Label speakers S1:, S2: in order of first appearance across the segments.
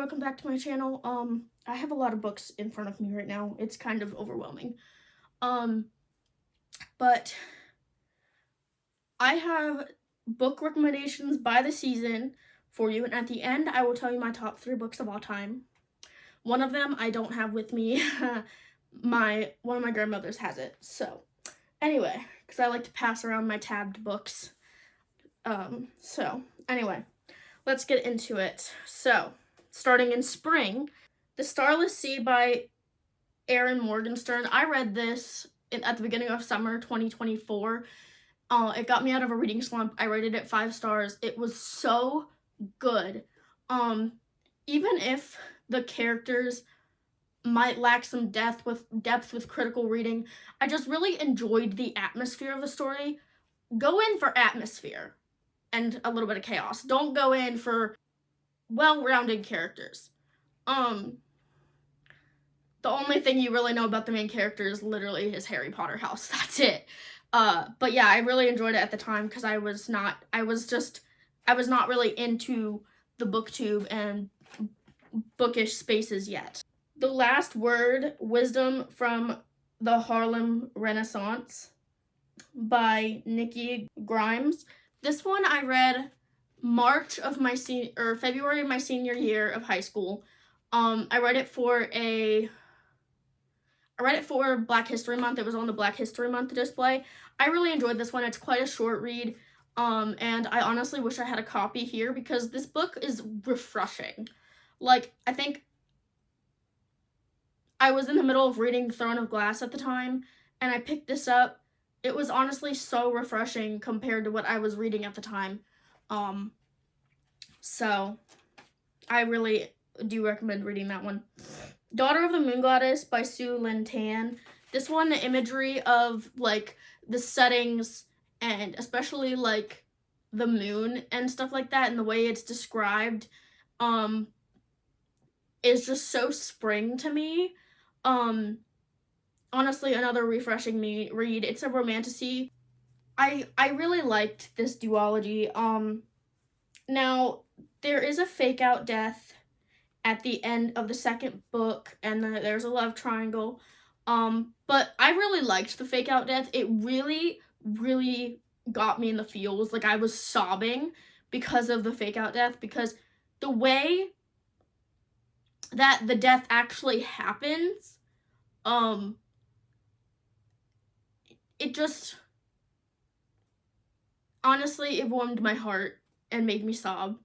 S1: welcome back to my channel. I have a lot of books in front of me right now. It's kind of overwhelming. But I have book recommendations by the season for you, and at the end I will tell you my top 3 books of all time. One of them I don't have with me. One of my grandmothers has it. So, anyway, because I like to pass around my tabbed books. Anyway, let's get into it. So, starting in spring, The Starless Sea by Erin Morgenstern. I read this at the beginning of summer 2024. It got me out of a reading slump. I rated it 5 stars. It was so good. Even if the characters might lack some depth with critical reading, I just really enjoyed the atmosphere of the story. Go in for atmosphere and a little bit of chaos. Don't go in for well-rounded characters. The only thing you really know about the main character is literally his Harry Potter house. That's it. But yeah, I really enjoyed it at the time because I was not really into the booktube and bookish spaces yet. The Last Word, Wisdom from the Harlem Renaissance by Nikki Grimes. This one I read February of my senior year of high school. I read it for Black History Month. It was on the Black History Month display. I really enjoyed this one. It's quite a short read. And I honestly wish I had a copy here because this book is refreshing. Like, I think I was in the middle of reading Throne of Glass at the time, and I picked this up. It was honestly so refreshing compared to what I was reading at the time. So I really do recommend reading that one. Daughter of the Moon Goddess by Sue Lynn Tan. This one, the imagery of, like, the settings and especially, like, the moon and stuff like that and the way it's described, is just so spring to me. Honestly, another refreshing read. It's a romantasy. I really liked this duology. Now, there is a fake-out death at the end of the second book, and there's a love triangle. But I really liked the fake-out death. It really, really got me in the feels. Like, I was sobbing because of the fake-out death, because the way that the death actually happens, it just, honestly, it warmed my heart and made me sob.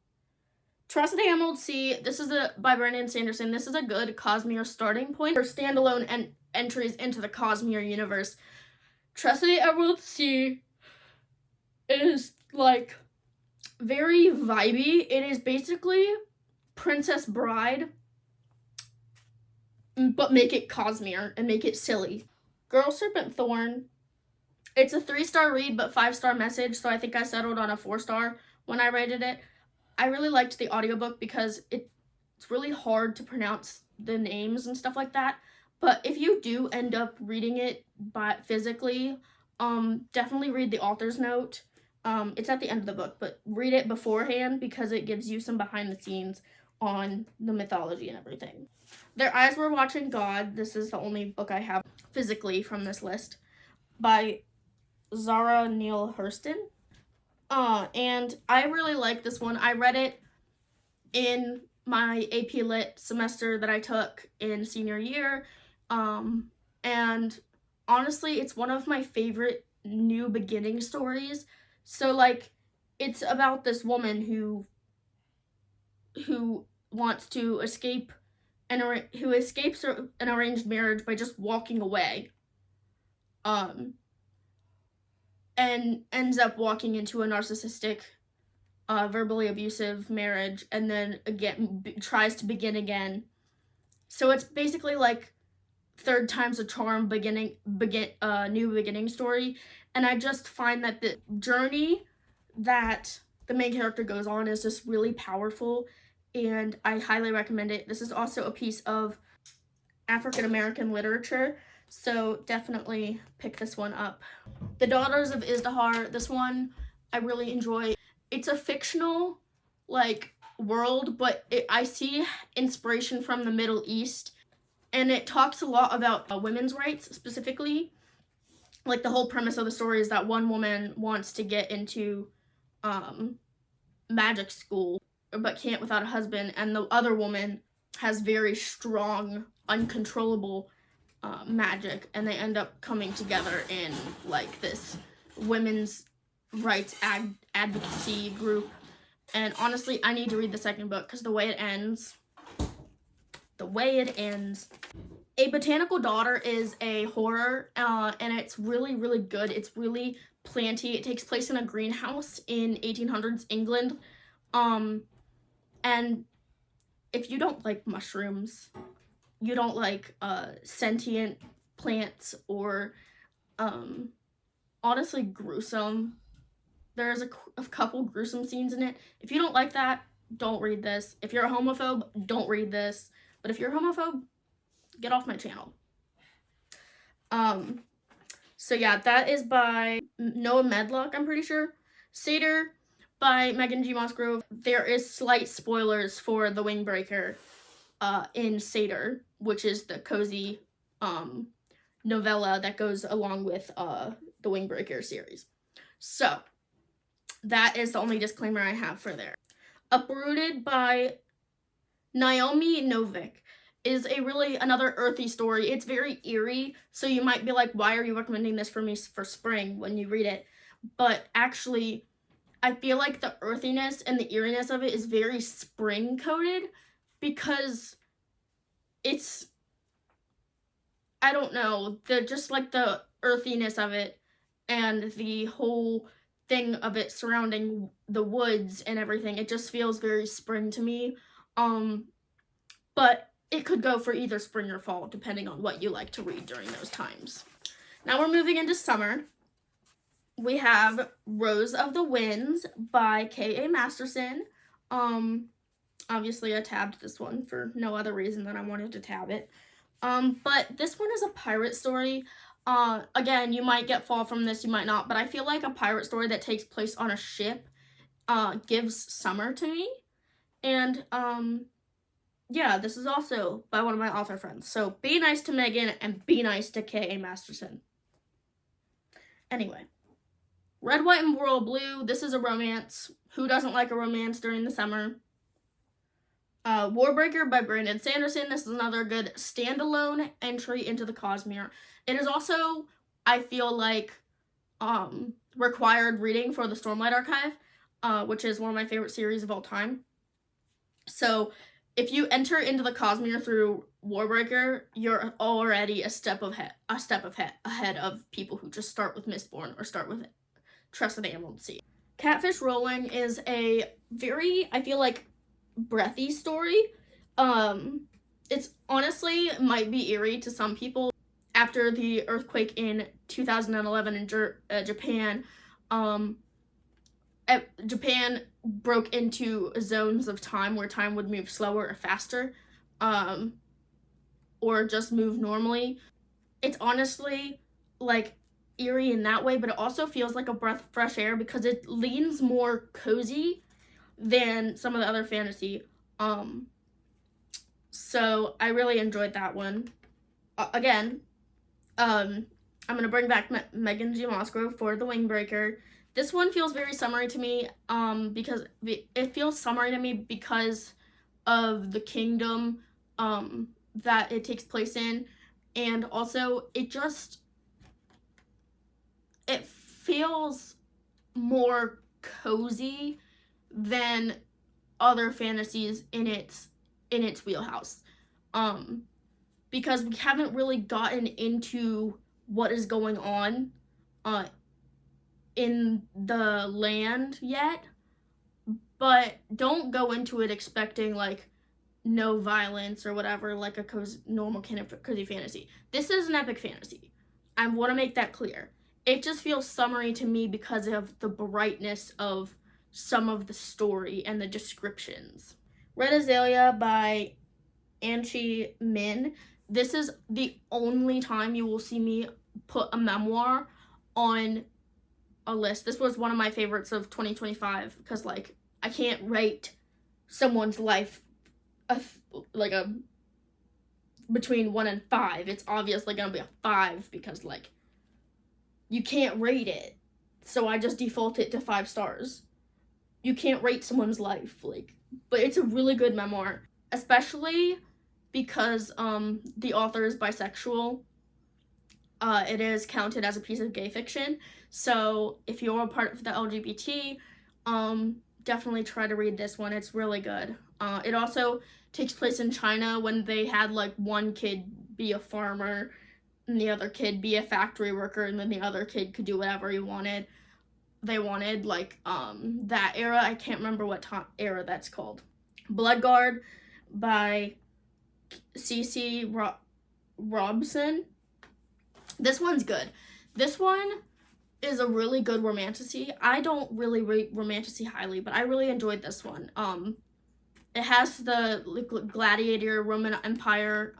S1: Trust the Emerald Sea. This is by Brandon Sanderson. This is a good Cosmere starting point for standalone entries into the Cosmere universe. Trust the Emerald Sea is, like, very vibey. It is basically Princess Bride, but make it Cosmere and make it silly. Girl Serpent Thorn. It's a 3-star read, but 5-star message, so I think I settled on a 4-star when I rated it. I really liked the audiobook because it's really hard to pronounce the names and stuff like that. But if you do end up reading it physically, definitely read the author's note. It's at the end of the book, but read it beforehand because it gives you some behind the scenes on the mythology and everything. Their Eyes Were Watching God. This is the only book I have physically from this list, by Zara Neale Hurston. And I really like this one. I read it in my AP Lit semester that I took in senior year. And honestly, it's one of my favorite new beginning stories. So, like, it's about this woman who wants to escape who escapes an arranged marriage by just walking away. And ends up walking into a narcissistic, verbally abusive marriage, and then again tries to begin again. So it's basically like third time's a charm new beginning story. And I just find that the journey that the main character goes on is just really powerful, and I highly recommend it. This is also a piece of African American literature, so definitely pick this one up. The Daughters of Izdihar. This one I really enjoy. It's a fictional, like, world, but I see inspiration from the Middle East, and it talks a lot about women's rights specifically. Like, the whole premise of the story is that one woman wants to get into magic school but can't without a husband, and the other woman has very strong, uncontrollable magic, and they end up coming together in like this women's rights advocacy group. And honestly, I need to read the second book because the way it ends, A Botanical Daughter is a horror, and it's really, really good. It's really planty. It takes place in a greenhouse in 1800s England. And if you don't like mushrooms, you don't like sentient plants, or honestly gruesome, there's a couple gruesome scenes in it. If you don't like that, don't read this. If you're a homophobe, don't read this. But if you're a homophobe, get off my channel. So yeah, that is by Noah Medlock, I'm pretty sure. Satyr by Megan G. Musgrove. There is slight spoilers for The Wingbreaker in Satyr, which is the cozy novella that goes along with the Wingbreaker series. So that is the only disclaimer I have for there. Uprooted by Naomi Novik is another earthy story. It's very eerie, so you might be like, why are you recommending this for me for spring when you read it? But actually, I feel like the earthiness and the eeriness of it is very spring coded, because it's, I don't know, just like the earthiness of it and the whole thing of it surrounding the woods and everything, it just feels very spring to me. But it could go for either spring or fall, depending on what you like to read during those times. Now we're moving into summer. We have Rose of the Winds by K.A. Masterson. Obviously I tabbed this one for no other reason than I wanted to tab it. But this one is a pirate story. Again, you might get fall from this, you might not, but I feel like a pirate story that takes place on a ship gives summer to me. And yeah, this is also by one of my author friends. So be nice to Megan and be nice to K.A. Masterson. Anyway, Red, White, and Royal Blue. This is a romance. Who doesn't like a romance during the summer? Warbreaker by Brandon Sanderson. This is another good standalone entry into the Cosmere. It is also, I feel like, required reading for the Stormlight Archive, which is one of my favorite series of all time. So if you enter into the Cosmere through Warbreaker, you're already a step ahead of people who just start with Mistborn or start with Trust of the Emerald Sea. Catfish Rolling is a very, I feel like, breathy story. It's honestly might be eerie to some people. After the earthquake in 2011 in Japan, Japan broke into zones of time where time would move slower or faster, or just move normally. It's honestly like eerie in that way, but it also feels like a breath of fresh air because it leans more cozy than some of the other fantasy. So I really enjoyed that one. Again, I'm gonna bring back Megan G. Musgrove for The Wingbreaker. This one feels very summery to me, because it feels summery to me because of the kingdom that it takes place in, and also it feels more cozy than other fantasies in its wheelhouse, because we haven't really gotten into what is going on in the land yet. But don't go into it expecting like no violence or whatever, like a normal kind of cozy fantasy. This is an epic fantasy. I want to make that clear. It just feels summery to me because of the brightness of some of the story and the descriptions. Red Azalea by Anchi Min. This is the only time you will see me put a memoir on a list. This was one of my favorites of 2025 because, like, I can't write someone's life like a between 1 and 5, it's obviously gonna be a 5 because like you can't rate it. So I just default it to 5 stars. You can't rate someone's life, like, but it's a really good memoir, especially because the author is bisexual. It is counted as a piece of gay fiction. So if you're a part of the LGBT, definitely try to read this one. It's really good. It also takes place in China when they had like one kid be a farmer and the other kid be a factory worker, and then the other kid could do whatever they wanted, like that era. I can't remember what era that's called. Bloodguard by C.C. Robson. This one's good. This one is a really good romantasy. I don't really rate romantasy highly, but I really enjoyed this one. It has the gladiator Roman Empire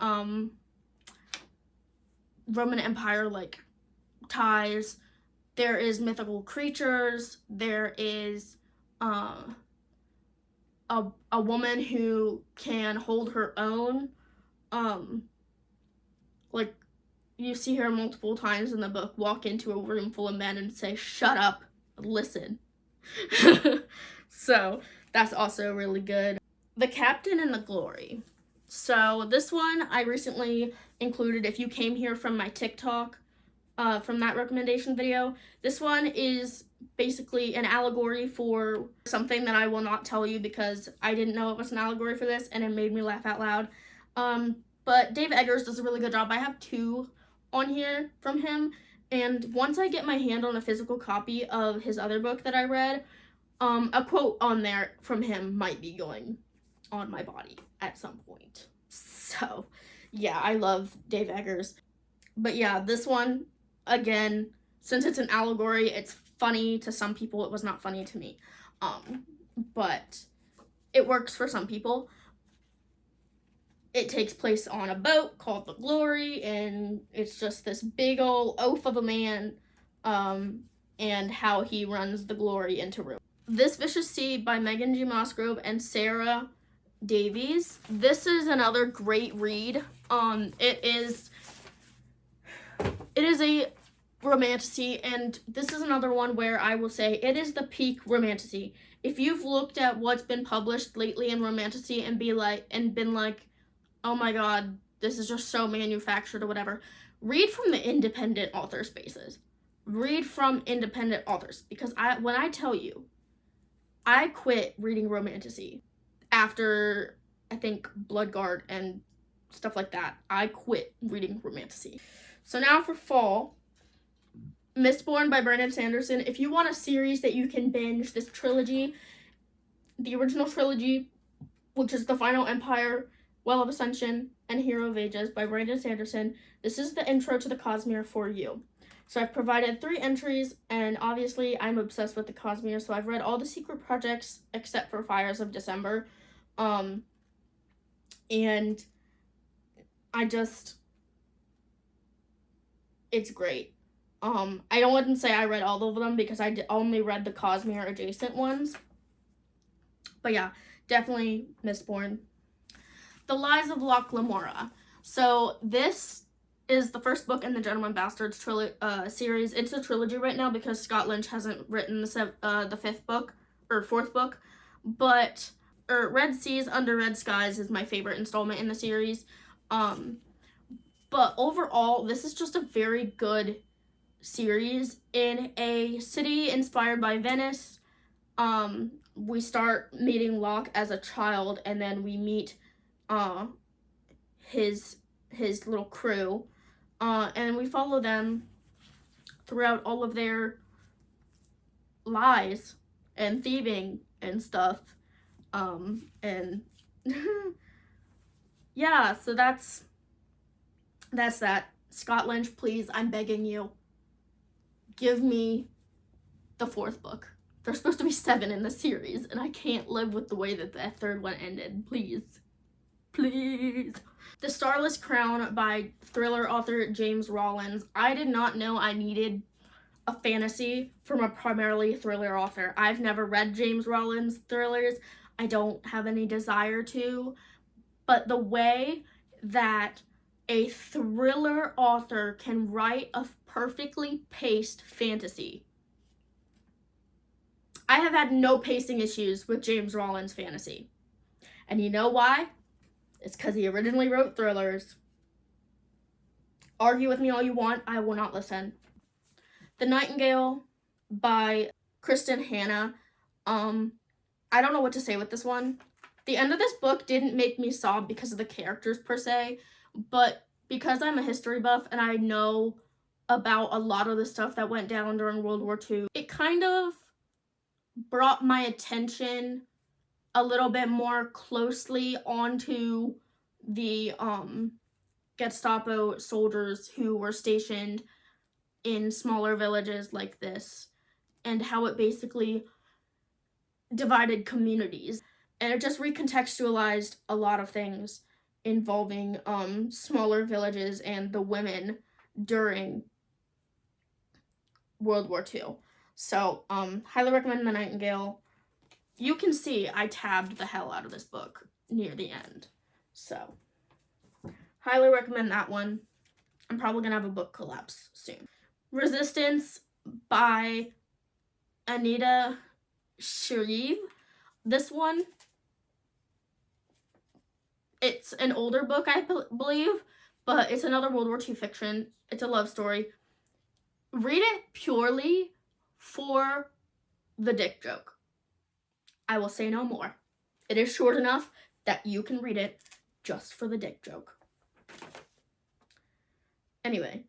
S1: like ties. There is mythical creatures. There is a woman who can hold her own. Like you see her multiple times in the book walk into a room full of men and say, "Shut up, listen." So that's also really good. The Captain and the Glory. So this one I recently included. If you came here from my TikTok, from that recommendation video, this one is basically an allegory for something that I will not tell you because I didn't know it was an allegory for this and it made me laugh out loud. But Dave Eggers does a really good job. I have 2 on here from him, and once I get my hand on a physical copy of his other book that I read, a quote on there from him might be going on my body at some point. So yeah, I love Dave Eggers. But yeah, this one, again, since it's an allegory, it's funny to some people. It was not funny to me, but it works for some people. It takes place on a boat called the Glory, and it's just this big old oaf of a man, and how he runs the Glory into ruin. This Vicious Sea by Megan G. Musgrove and Sarah Davies. This is another great read. It is a romantasy, and this is another one where I will say it is the peak romantasy. If you've looked at what's been published lately in romantasy and been like, oh my god, this is just so manufactured or whatever, read from the independent author spaces. Read from independent authors, because when I tell you, I quit reading romantasy after, I think, Bloodguard and stuff like that. I quit reading romantasy. So now for fall, Mistborn by Brandon Sanderson. If you want a series that you can binge, this trilogy, the original trilogy, which is The Final Empire, Well of Ascension, and Hero of Ages by Brandon Sanderson, this is the intro to the Cosmere for you. So I've provided 3 entries, and obviously I'm obsessed with the Cosmere, so I've read all the secret projects except for Fires of December. And it's great. I wouldn't say I read all of them because I only read the Cosmere adjacent ones. But yeah, definitely Mistborn. The Lies of Locke Lamora. So this is the first book in the Gentleman Bastards series. It's a trilogy right now because Scott Lynch hasn't written the 5th book, or 4th book. But Red Seas Under Red Skies is my favorite installment in the series. But overall, this is just a very good series. In a city inspired by Venice, we start meeting Locke as a child, and then we meet his little crew, and we follow them throughout all of their lies and thieving and stuff, and yeah, so that's that. Scott Lynch, please, I'm begging you, give me the 4th book. There's supposed to be 7 in the series, and I can't live with the way that the 3rd one ended. Please. Please. The Starless Crown by thriller author James Rollins. I did not know I needed a fantasy from a primarily thriller author. I've never read James Rollins thrillers. I don't have any desire to, but the way that a thriller author can write a perfectly paced fantasy. I have had no pacing issues with James Rollins' fantasy. And you know why? It's because he originally wrote thrillers. Argue with me all you want, I will not listen. The Nightingale by Kristen Hanna. I don't know what to say with this one. The end of this book didn't make me sob because of the characters per se, but because I'm a history buff and I know about a lot of the stuff that went down during World War II, it kind of brought my attention a little bit more closely onto the Gestapo soldiers who were stationed in smaller villages like this, and how it basically divided communities. And it just recontextualized a lot of things involving smaller villages and the women during World War II. So, highly recommend The Nightingale. You can see I tabbed the hell out of this book near the end. So, highly recommend that one. I'm probably gonna have a book collapse soon. Resistance by Anita Shreve. This one, it's an older book, I believe, but it's another World War II fiction. It's a love story. Read it purely for the dick joke. I will say no more. It is short enough that you can read it just for the dick joke. Anyway,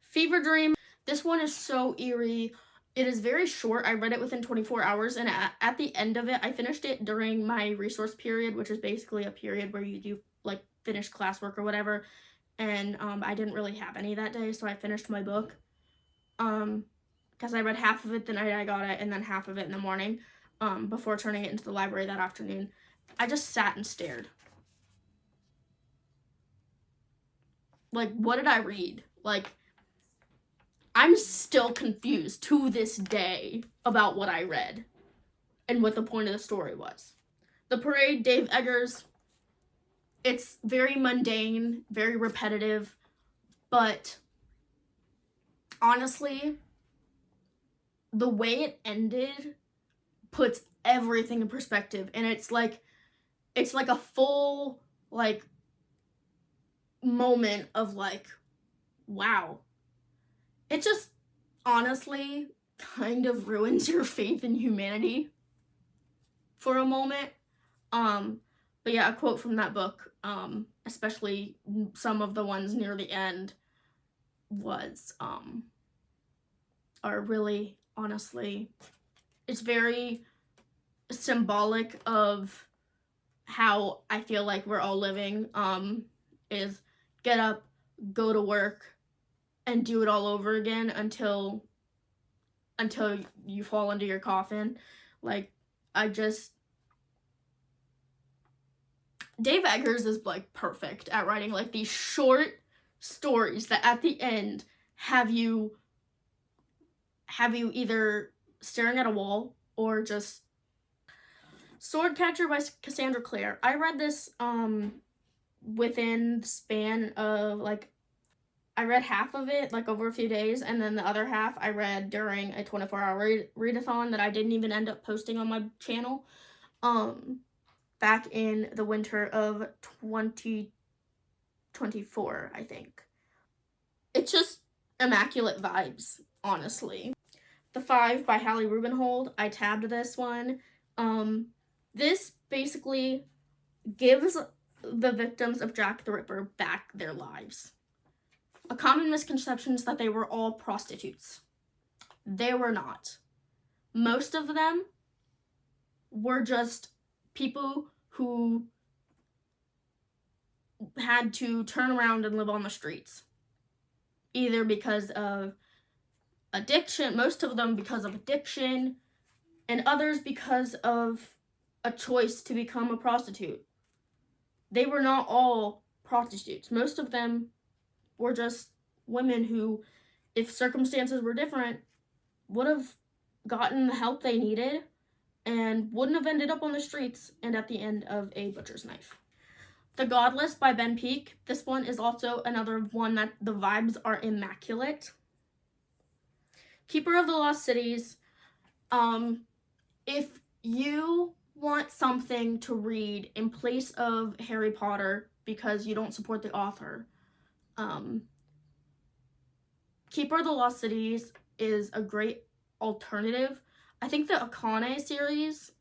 S1: Fever Dream. This one is so eerie. It is very short. I read it within 24 hours, and at the end of it, I finished it during my resource period, which is basically a period where you do, like, finish classwork or whatever, and I didn't really have any that day, so I finished my book, because I read half of it the night I got it, and then half of it in the morning, before turning it into the library that afternoon. I just sat and stared. Like, what did I read? Like, I'm still confused to this day about what I read and what the point of the story was. The Parade, Dave Eggers. It's very mundane, very repetitive, but honestly, the way it ended puts everything in perspective, and it's like a full, like, moment of, like, wow. It just honestly kind of ruins your faith in humanity for a moment. But yeah, a quote from that book, especially some of the ones near the end, are really, honestly, it's very symbolic of how I feel like we're all living, is get up, go to work, and do it all over again until you fall into your coffin. Like, Dave Eggers is, like, perfect at writing, like, these short stories that at the end have you either staring at a wall or just... Swordcatcher by Cassandra Clare. I read this within the span of, like, I read half of it, like, over a few days, and then the other half I read during a 24-hour readathon that I didn't even end up posting on my channel, back in the winter of 2024, I think. It's just immaculate vibes, honestly. The Five by Hallie Rubenhold. I tabbed this one. This basically gives the victims of Jack the Ripper back their lives. A common misconception is that they were all prostitutes. They were not. Most of them were just people who had to turn around and live on the streets. Either because of addiction, most of them because of addiction, and others because of a choice to become a prostitute. They were not all prostitutes. Most of them were just women who, if circumstances were different, would have gotten the help they needed and wouldn't have ended up on the streets and at the end of a butcher's knife. The Godless by Ben Peake. This one is also another one that the vibes are immaculate. Keeper of the Lost Cities. If you want something to read in place of Harry Potter because you don't support the author, Keeper of the Lost Cities is a great alternative. I think the Akane series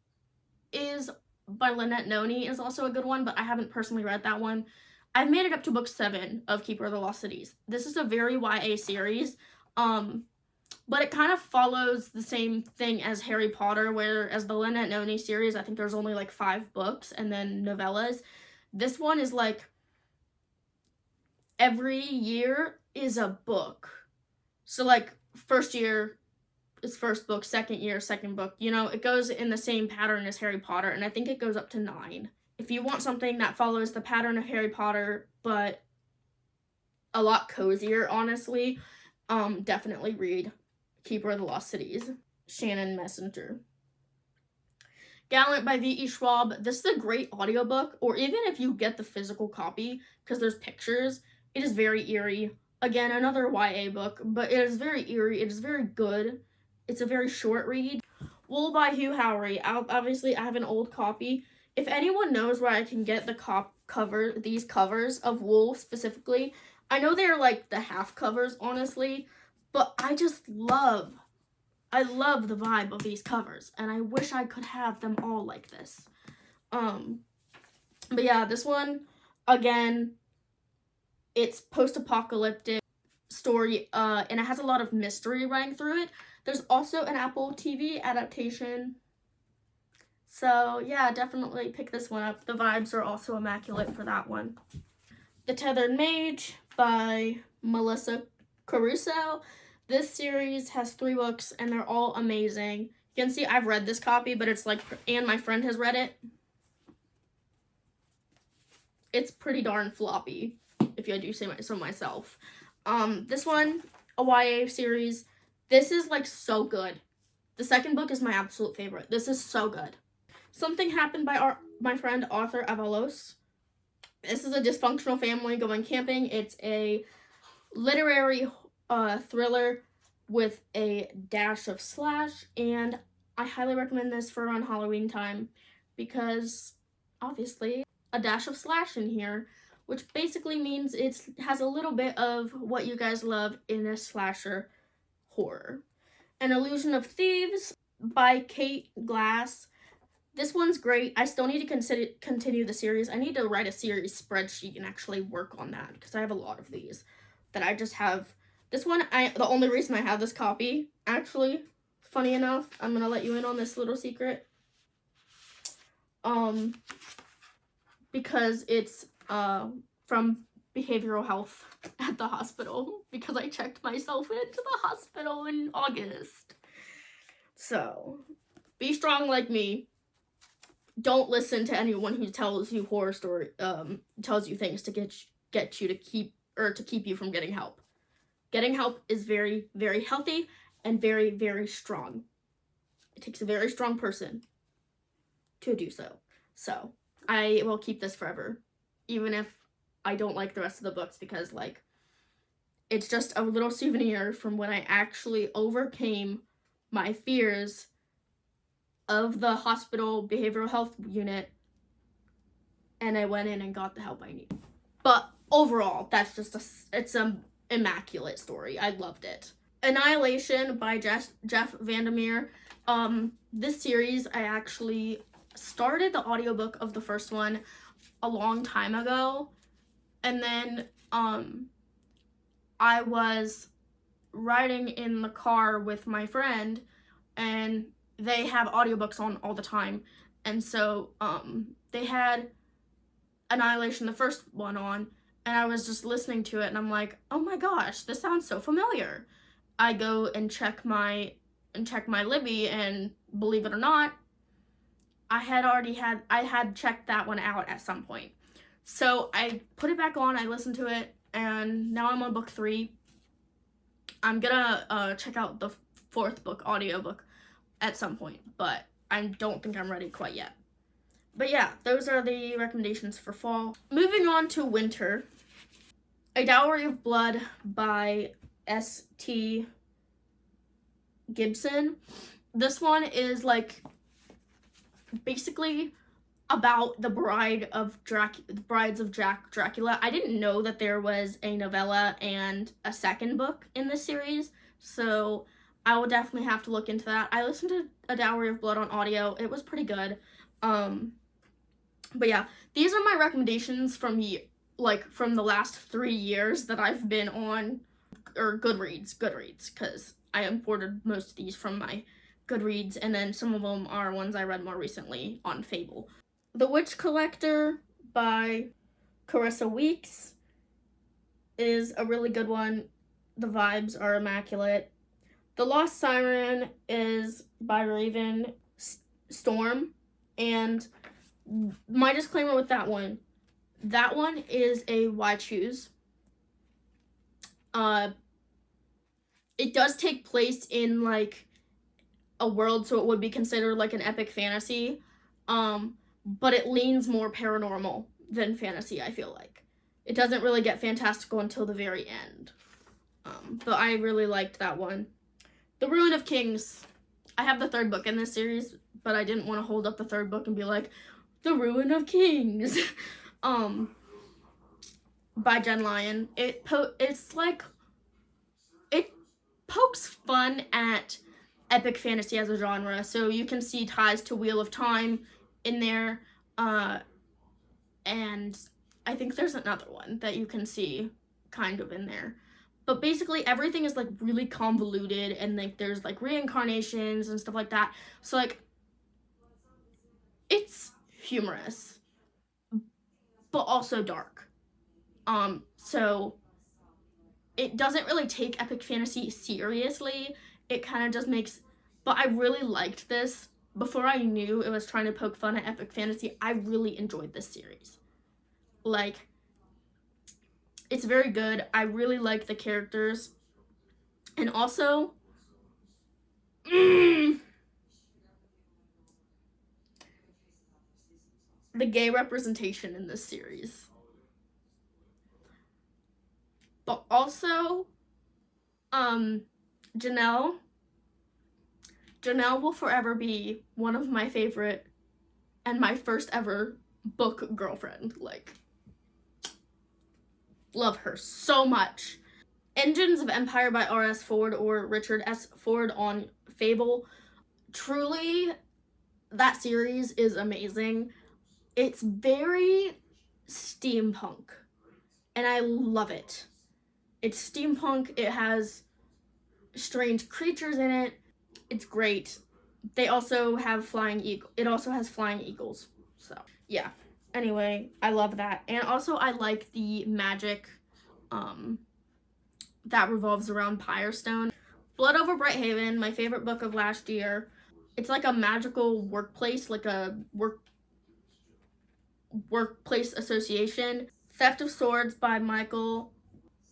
S1: is by Lynette Noni is also a good one, but I haven't personally read that one. I've made it up to book 7 of Keeper of the Lost Cities. This is a very YA series, but it kind of follows the same thing as Harry Potter, whereas the Lynette Noni series, I think there's only like 5 books and then novellas. This one is like every year is a book. So like first year is first book, second year, second book. You know, it goes in the same pattern as Harry Potter, and I think it goes up to 9. If you want something that follows the pattern of Harry Potter, but a lot cozier, honestly, definitely read Keeper of the Lost Cities. Shannon Messenger. Gallant by V.E. Schwab. This is a great audiobook, or even if you get the physical copy, because there's pictures, it is very eerie. Again, another YA book, but it is very eerie. It is very good. It's a very short read. Wool by Hugh Howry. Obviously, I have an old copy. If anyone knows where I can get the these covers of Wool specifically, I know they're like the half covers, honestly, but I love the vibe of these covers, and I wish I could have them all like this. But yeah, this one, again, it's post-apocalyptic story, and it has a lot of mystery running through it. There's also an Apple TV adaptation. So yeah, definitely pick this one up. The vibes are also immaculate for that one. The Tethered Mage by Melissa Caruso. This series has 3 books, and they're all amazing. You can see I've read this copy, but it's like, and my friend has read it. It's pretty darn floppy, if I do say so myself. This one, a YA series. This is like so good. The second book is my absolute favorite. This is so good. Something Happened by my friend Arthur Avalos. This is a dysfunctional family going camping. It's a literary thriller with a dash of slash, and I highly recommend this for around Halloween time because obviously a dash of slash in here, which basically means it has a little bit of what you guys love in a slasher horror. An Illusion of Thieves by Kate Glass. This one's great. I still need to continue the series. I need to write a series spreadsheet and actually work on that because I have a lot of these that I just have. This one, the only reason I have this copy, actually, funny enough, I'm going to let you in on this little secret. Because it's from behavioral health at the hospital, because I checked myself into the hospital in August. So, be strong like me. Don't listen to anyone who tells you horror story, tells you things to get you to keep you from getting help. Getting help is very, very healthy and very, very strong. It takes a very strong person to do so. So, I will keep this forever, even if I don't like the rest of the books, because, like, it's just a little souvenir from when I actually overcame my fears of the hospital behavioral health unit, and I went in and got the help I need. But overall, that's just it's an immaculate story. I loved it. Annihilation by Jeff Vandermeer. This series, I actually started the audiobook of the first one a long time ago, and then I was riding in the car with my friend, and they have audiobooks on all the time, and so they had Annihilation, the first one, on, and I was just listening to it, and I'm like, oh my gosh, this sounds so familiar. I go and check my Libby, and believe it or not, I had checked that one out at some point. So I put it back on, I listened to it, and now I'm on book 3. I'm gonna check out the 4th book audiobook at some point, but I don't think I'm ready quite yet. But yeah, those are the recommendations for fall. Moving on to winter. A Dowry of Blood by S.T. Gibson. This one is like basically about the brides of Jack Dracula. I didn't know that there was a novella and a second book in this series, so I will definitely have to look into that. I listened to A Dowry of Blood on audio. It was pretty good. But yeah, these are my recommendations from the last 3 years that I've been on, or Goodreads, because I imported most of these from my Goodreads, and then some of them are ones I read more recently on Fable. The Witch Collector by Carissa Weeks is a really good one. The vibes are immaculate. The Lost Siren is by Raven Storm, and my disclaimer with that one is a why choose. It does take place in like a world, so it would be considered like an epic fantasy, but it leans more paranormal than fantasy. I feel like it doesn't really get fantastical until the very end, but I really liked that one. The Ruin of Kings. I have the 3rd book in this series, but I didn't want to hold up the 3rd book and be like, The Ruin of Kings. By Jen Lyon. It pokes fun at epic fantasy as a genre, so you can see ties to Wheel of Time in there, and I think there's another one that you can see kind of in there. But basically everything is like really convoluted, and like there's like reincarnations and stuff like that. So like it's humorous, but also dark. So it doesn't really take epic fantasy seriously. It kind of just makes, but I really liked this. Before I knew it was trying to poke fun at epic fantasy, I really enjoyed this series. Like, it's very good. I really like the characters. And also, the gay representation in this series. But also, Janelle will forever be one of my favorite and my first ever book girlfriend. Like, love her so much. Engines of Empire by R.S. Ford or Richard S. Ford on Fable. Truly, that series is amazing. It's very steampunk, and I love it. It's steampunk. It has strange creatures in it. It's great. They also have flying eagle. It also has flying eagles. So yeah. Anyway, I love that, and also I like the magic that revolves around Pyrestone. Blood Over Brighthaven, my favorite book of last year. It's like a magical workplace, like a workplace association. Theft of Swords by Michael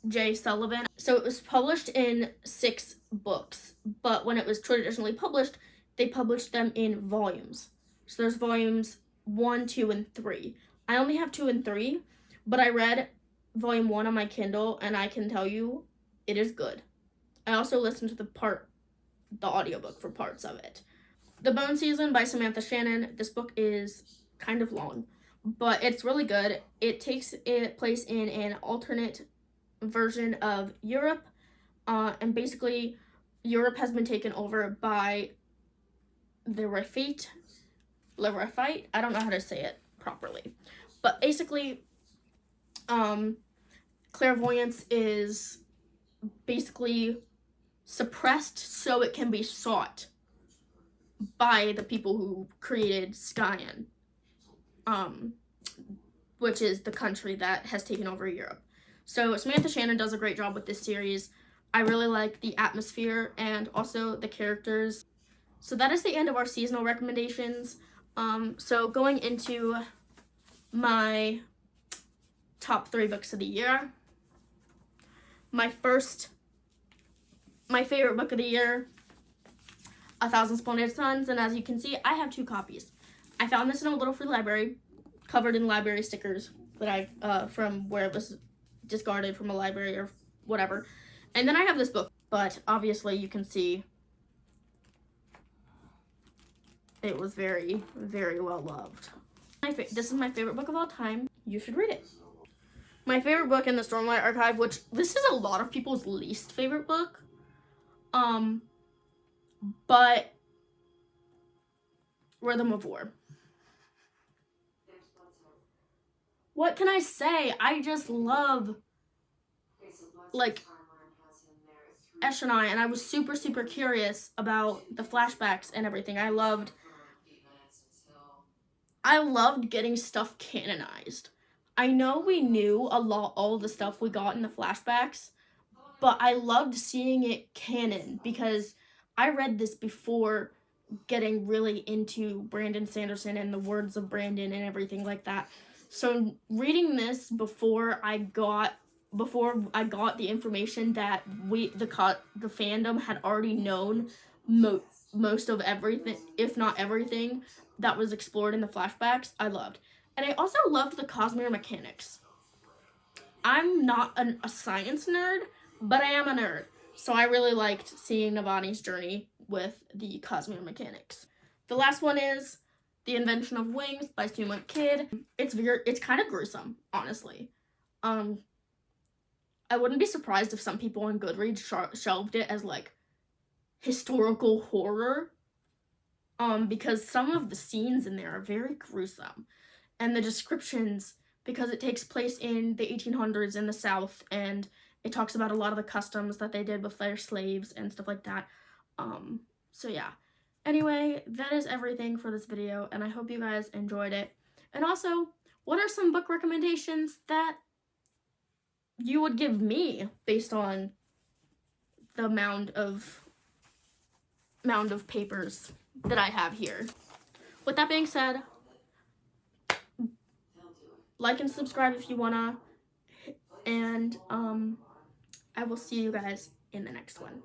S1: J. Sullivan. So it was published in 6 books, but when it was traditionally published, they published them in volumes. So there's volumes 1, 2, and 3. I only have 2 and 3, but I read volume 1 on my Kindle, and I can tell you it is good. I also listened to the audiobook for parts of it. The Bone Season by Samantha Shannon. This book is kind of long, but it's really good. It takes place in an alternate version of Europe, and basically Europe has been taken over by the Rafite. I don't know how to say it properly, but basically clairvoyance is basically suppressed so it can be sought by the people who created Skyan, which is the country that has taken over Europe. So Samantha Shannon does a great job with this series. I really like the atmosphere and also the characters. So that is the end of our seasonal recommendations. So going into my top 3 books of the year. My favorite book of the year, A Thousand Splendid Suns, and as you can see, I have 2 copies. I found this in a little free library, covered in library stickers that I from where it was discarded from a library or whatever. And then I have this book, but obviously you can see it was very, very well loved. This is my favorite book of all time. You should read it. My favorite book in the Stormlight Archive, which this is a lot of people's least favorite book, but Rhythm of War. What can I say? I just love, like, Eshonai, and I was super, super curious about the flashbacks and everything. I loved getting stuff canonized. I know we knew all the stuff we got in the flashbacks, but I loved seeing it canon because I read this before getting really into Brandon Sanderson and the words of Brandon and everything like that. So reading this before I got the information that the fandom had already known most of everything, if not everything, that was explored in the flashbacks, I loved. And I also loved the Cosmere mechanics. I'm not a science nerd, but I am a nerd. So I really liked seeing Navani's journey with the Cosmere mechanics. The last one is The Invention of Wings by Sumit Kid. It's kind of gruesome, honestly. I wouldn't be surprised if some people on Goodreads shelved it as like historical horror. Because some of the scenes in there are very gruesome. And the descriptions, because it takes place in the 1800s in the South, and it talks about a lot of the customs that they did with their slaves and stuff like that. So yeah. Anyway, that is everything for this video, and I hope you guys enjoyed it. And also, what are some book recommendations that you would give me based on the mound of papers that I have here? With that being said, like and subscribe if you wanna, and I will see you guys in the next one.